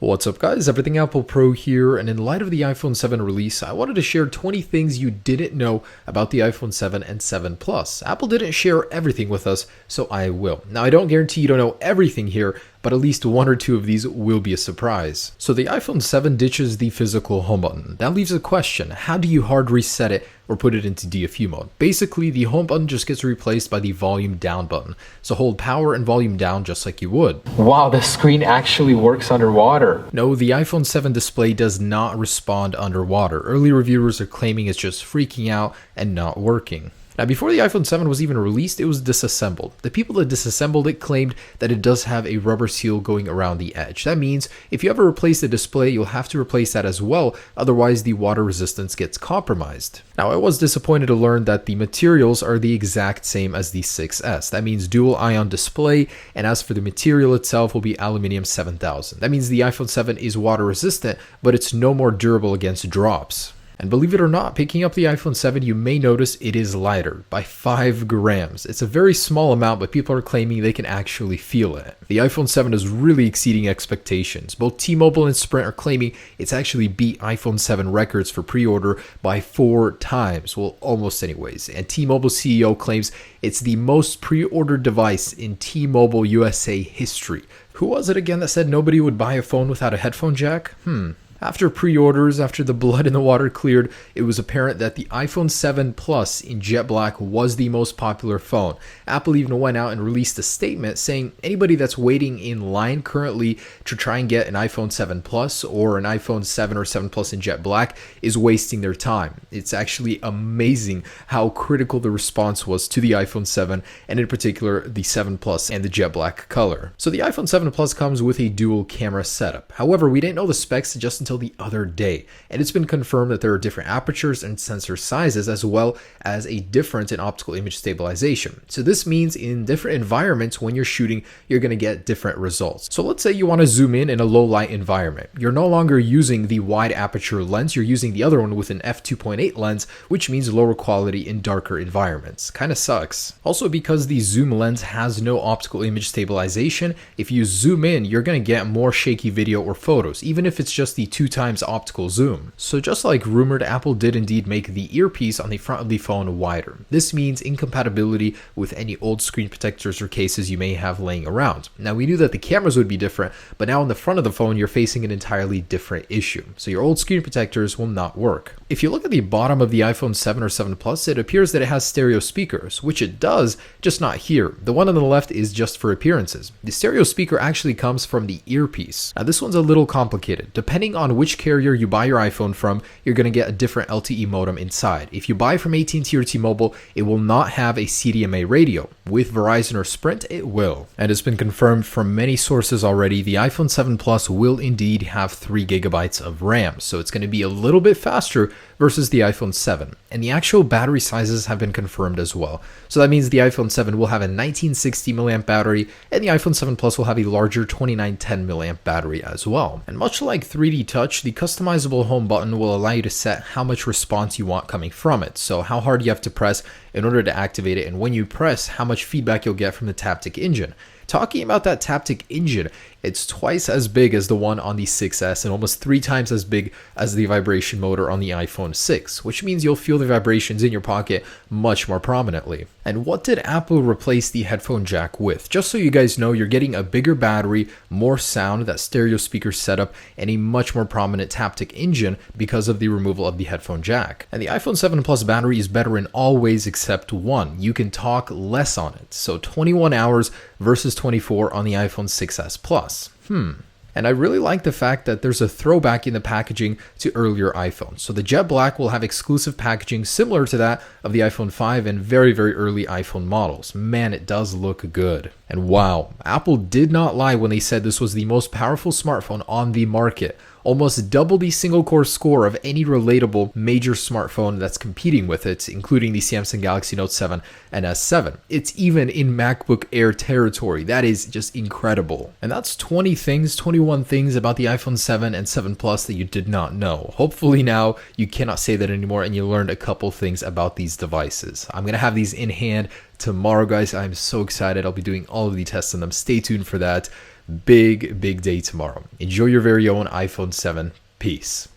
What's up guys, Everything Apple Pro here, and in light of the iPhone 7 release, I wanted to share 20 things you didn't know about the iPhone 7 and 7 Plus. Apple didn't share everything with us, so I will. Now I don't guarantee you don't know everything here, but at least one or two of these will be a surprise. So the iPhone 7 ditches the physical home button. That leaves a question: how do you hard reset it or put it into DFU mode? Basically, the home button just gets replaced by the volume down button. So hold power and volume down just like you would. Wow, the screen actually works underwater. No, the iPhone 7 display does not respond underwater. Early reviewers are claiming it's just freaking out and not working. Now, before the iPhone 7 was even released, it was disassembled. The people that disassembled it claimed that it does have a rubber seal going around the edge. That means if you ever replace the display, you'll have to replace that as well, otherwise the water resistance gets compromised. Now, I was disappointed to learn that the materials are the exact same as the 6S. That means dual ion display, and as for the material itself, will be aluminum 7000. That means the iPhone 7 is water resistant, but it's no more durable against drops. And believe it or not, picking up the iPhone 7, you may notice it is lighter by 5 grams. It's a very small amount, but people are claiming they can actually feel it. The iPhone 7 is really exceeding expectations. Both T-Mobile and Sprint are claiming it's actually beat iPhone 7 records for pre-order by 4 times. Well, almost anyways. And T-Mobile CEO claims it's the most pre-ordered device in T-Mobile USA history. Who was it again that said nobody would buy a phone without a headphone jack? After pre-orders, after the blood in the water cleared, it was apparent that the iPhone 7 Plus in jet black was the most popular phone. Apple even went out and released a statement saying anybody that's waiting in line currently to try and get an iPhone 7 Plus or an iPhone 7 or 7 Plus in jet black is wasting their time. It's actually amazing how critical the response was to the iPhone 7, and in particular the 7 Plus and the jet black color. So the iPhone 7 Plus comes with a dual camera setup. However, we didn't know the specs just until the other day, and it's been confirmed that there are different apertures and sensor sizes, as well as a difference in optical image stabilization. So this means in different environments when you're shooting, you're going to get different results. So let's say you want to zoom in a low light environment. You're no longer using the wide aperture lens, you're using the other one with an f2.8 lens, which means lower quality in darker environments. Kind of sucks. Also, because the zoom lens has no optical image stabilization, if you zoom in, you're going to get more shaky video or photos, even if it's just the 2 times optical zoom. So just like rumored, Apple did indeed make the earpiece on the front of the phone wider. This means incompatibility with any old screen protectors or cases you may have laying around. Now, we knew that the cameras would be different, but now on the front of the phone, you're facing an entirely different issue. So your old screen protectors will not work. If you look at the bottom of the iPhone 7 or 7 Plus, it appears that it has stereo speakers, which it does, just not here. The one on the left is just for appearances. The stereo speaker actually comes from the earpiece. Now, this one's a little complicated. Depending on which carrier you buy your iPhone from, you're going to get a different LTE modem inside. If you buy from AT&T or T-Mobile, it will not have a CDMA radio. With Verizon or Sprint, it will. And it's been confirmed from many sources already, the iPhone 7 Plus will indeed have 3 gigabytes of RAM, so it's going to be a little bit faster versus the iPhone 7. And the actual battery sizes have been confirmed as well. So that means the iPhone 7 will have a 1960 mAh battery, and the iPhone 7 Plus will have a larger 2910 mAh battery as well. And much like 3D Touch, the customizable home button will allow you to set how much response you want coming from it. So how hard you have to press in order to activate it, and when you press, how much feedback you'll get from the Taptic engine. Talking about that Taptic engine, it's twice as big as the one on the 6S and almost 3 times as big as the vibration motor on the iPhone 6, which means you'll feel the vibrations in your pocket much more prominently. And what did Apple replace the headphone jack with? Just so you guys know, you're getting a bigger battery, more sound, that stereo speaker setup, and a much more prominent Taptic engine because of the removal of the headphone jack. And the iPhone 7 Plus battery is better in all ways except one. You can talk less on it. So 21 hours versus 24 on the iPhone 6S Plus. And I really like the fact that there's a throwback in the packaging to earlier iPhones. So the jet black will have exclusive packaging similar to that of the iPhone 5 and very, very early iPhone models. Man, it does look good. And wow, Apple did not lie when they said this was the most powerful smartphone on the market. Almost double the single core score of any relatable major smartphone that's competing with it, including the Samsung Galaxy Note 7 and S7. It's even in MacBook Air territory. That is just incredible. And that's 21 things about the iPhone 7 and 7 Plus that you did not know. Hopefully now you cannot say that anymore and you learned a couple things about these devices. I'm going to have these in hand tomorrow, guys. I'm so excited. I'll be doing all of the tests on them. Stay tuned for that. big day tomorrow. Enjoy your very own iPhone 7. Peace.